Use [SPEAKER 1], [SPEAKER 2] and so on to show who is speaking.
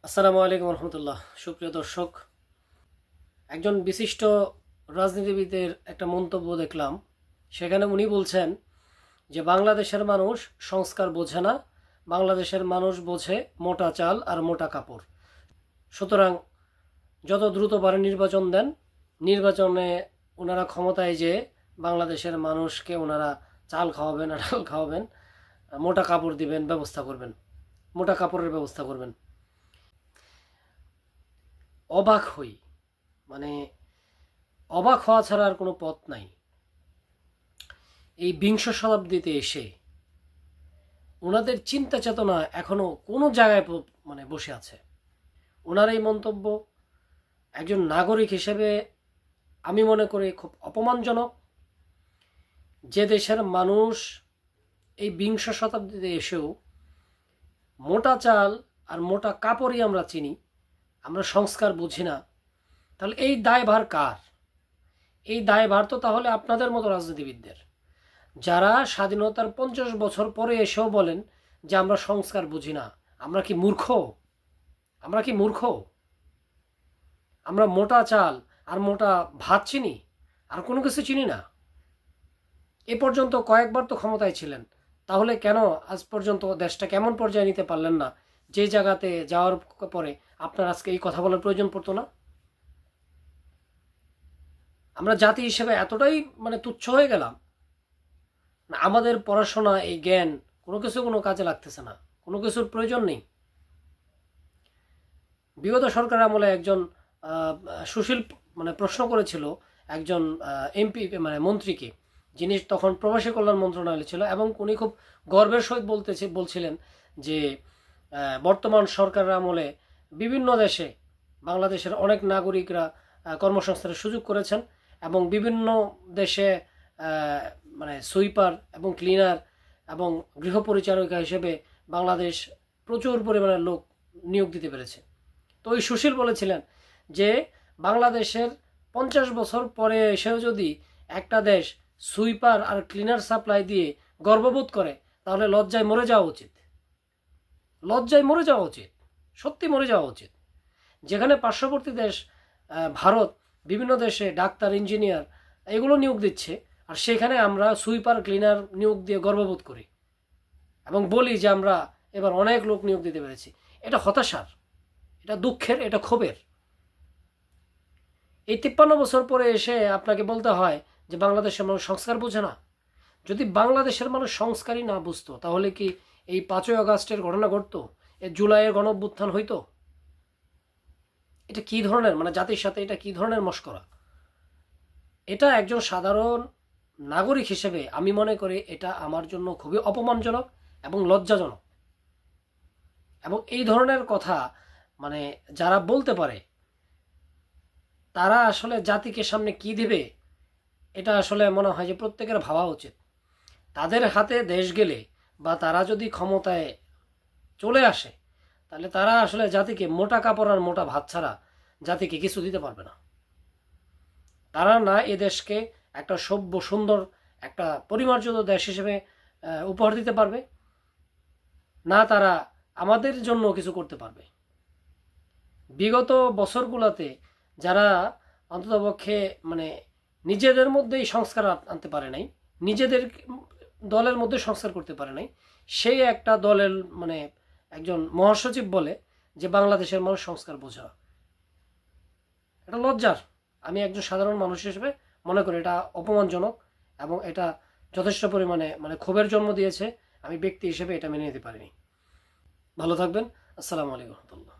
[SPEAKER 1] আসসালামু আলাইকুম রহমতুল্লাহ। সুপ্রিয় দর্শক, একজন বিশিষ্ট রাজনীতিবিদের একটা মন্তব্য দেখলাম। সেখানে উনি বলছেন যে বাংলাদেশের মানুষ সংস্কার বোঝে না, বাংলাদেশের মানুষ বোঝে মোটা চাল আর মোটা কাপড়। সুতরাং যত দ্রুত পারে নির্বাচন দেন, নির্বাচনে ওনারা ক্ষমতায় যে বাংলাদেশের মানুষকে ওনারা চাল খাওয়াবেন, ডাল খাওয়াবেন, মোটা কাপড় দিবেন, ব্যবস্থা করবেন, মোটা কাপড়ের ব্যবস্থা করবেন। অবাক হই, মানে অবাক হওয়া ছাড়া আর কোনো পথ নাই। এই বিংশ শতাব্দীতে এসে ওনাদের চিন্তা চেতনা এখনো কোনো জায়গায় বসে আছে। ওনার এই মন্তব্য একজন নাগরিক হিসেবে আমি মনে করি খুব অপমানজনক। যে দেশের মানুষ এই বিংশ শতাব্দীতে এসেও মোটা চাল আর মোটা কাপড়ই আমরা চিনি, আমরা সংস্কার বুঝি না, তাহলে এই দায়ভার কার? এই দায়ভার তো তাহলে আপনাদের মতো রাজনীতিবিদদের, যারা স্বাধীনতার 50 বছর পরে এসেও বলেন যে আমরা সংস্কার বুঝি না। আমরা কি মূর্খ? আমরা কি মূর্খ? আমরা মোটা চাল আর মোটা ভাত চিনি, আর কোনো কিছু চিনি না। এ পর্যন্ত কয়েকবার তো ক্ষমতায় ছিলেন, তাহলে কেন আজ পর্যন্ত দেশটা কেমন পর্যায়ে নিতে পারলেন না যে জায়গাতে যাওয়ার পরে আপনার আজকে এই কথা বলার প্রয়োজন পড়তো না? আমরা জাতি হিসেবে এতটাই তুচ্ছ হয়ে গেলাম, আমাদের পড়াশোনা, এই জ্ঞান কোনো কাজে লাগতেছে না, কোনো কিছুর প্রয়োজন নেই। বিগত সরকার আমলে একজন সুশীল প্রশ্ন করেছিল একজন এমপি মন্ত্রীকে, যিনি তখন প্রবাসী কল্যাণ মন্ত্রণালয় ছিল, এবং উনি খুব গর্বের সহিত বলছিলেন যে বর্তমান সরকারের আমলে বিভিন্ন দেশে বাংলাদেশের অনেক নাগরিকরা কর্মসংস্থানের সুযোগ করেছেন, এবং বিভিন্ন দেশে সুইপার এবং ক্লিনার এবং গৃহপরিচারিকা হিসেবে বাংলাদেশ প্রচুর পরিমাণে লোক নিয়োগ দিতে পেরেছে। তো ওই সুশীল বলেছিলেন যে বাংলাদেশের 50 বছর পরে এসেও যদি একটা দেশ সুইপার আর ক্লিনার সাপ্লাই দিয়ে গর্ববোধ করে, তাহলে লজ্জায় মরে যাওয়া উচিত। লজ্জায় মরে যাওয়া উচিত, সত্যি মরে যাওয়া উচিত। যেখানে পার্শ্ববর্তী দেশ ভারত বিভিন্ন দেশে ডাক্তার, ইঞ্জিনিয়ার এগুলো নিয়োগ দিচ্ছে, আর সেখানে আমরা সুইপার ক্লিনার নিয়োগ দিয়ে গর্ববোধ করি এবং বলি যে আমরা এবার অনেক লোক নিয়োগ দিতে পেরেছি। এটা হতাশার, এটা দুঃখের, এটা ক্ষোভের। এই 53 বছর পরে এসে আপনাকে বলতে হয় যে বাংলাদেশের মানুষ সংস্কার বোঝে না। যদি বাংলাদেশের মানুষ সংস্কারই না বুঝতো, তাহলে কি এই 5ই আগস্টের ঘটনা ঘটতো? এই জুলাইয়ের গণঅভ্যুত্থান হইতো? এটা কি ধরনের জাতির সাথে এটা কি ধরনের মশকরা? এটা একজন সাধারণ নাগরিক হিসেবে আমি মনে করি এটা আমার জন্য খুবই অপমানজনক এবং লজ্জাজনক। এবং এই ধরনের কথা যারা বলতে পারে, তারা আসলে জাতিকে সামনে কি দিবে, এটা আসলে মনে হয় যে প্রত্যেকের ভাবা উচিত। তাদের হাতে দেশ গেলে বা তারা যদি ক্ষমতায় চলে আসে, তাহলে তারা আসলে জাতিকে মোটা কাপড় আর মোটা ভাত ছাড়া জাতিকে কিছু দিতে পারবে না। তারা না এ দেশকে একটা সভ্য, সুন্দর, একটা পরিমার্জিত দেশ হিসেবে উপহার দিতে পারবে, না তারা আমাদের জন্য কিছু করতে পারবে। বিগত বছরগুলোতে যারা অন্ততপক্ষে নিজেদের মধ্যেই সংস্কার আনতে পারে নাই, নিজেদের দলের মধ্যে সংস্কার করতে পারে নাই, সেই একটা দলের একজন মহাসচিব বলে যে বাংলাদেশের মানুষ সংস্কার বোঝে না। এটা লজ্জার। আমি একজন সাধারণ মানুষ হিসেবে মনে করি এটা অপমানজনক, এবং এটা যথেষ্ট পরিমাণে ক্ষোভের জন্ম দিয়েছে। আমি ব্যক্তি হিসেবে এটা মেনে নিতে পারিনি। ভালো থাকবেন। আসসালামু আলাইকুম রহমতুল্লাহ।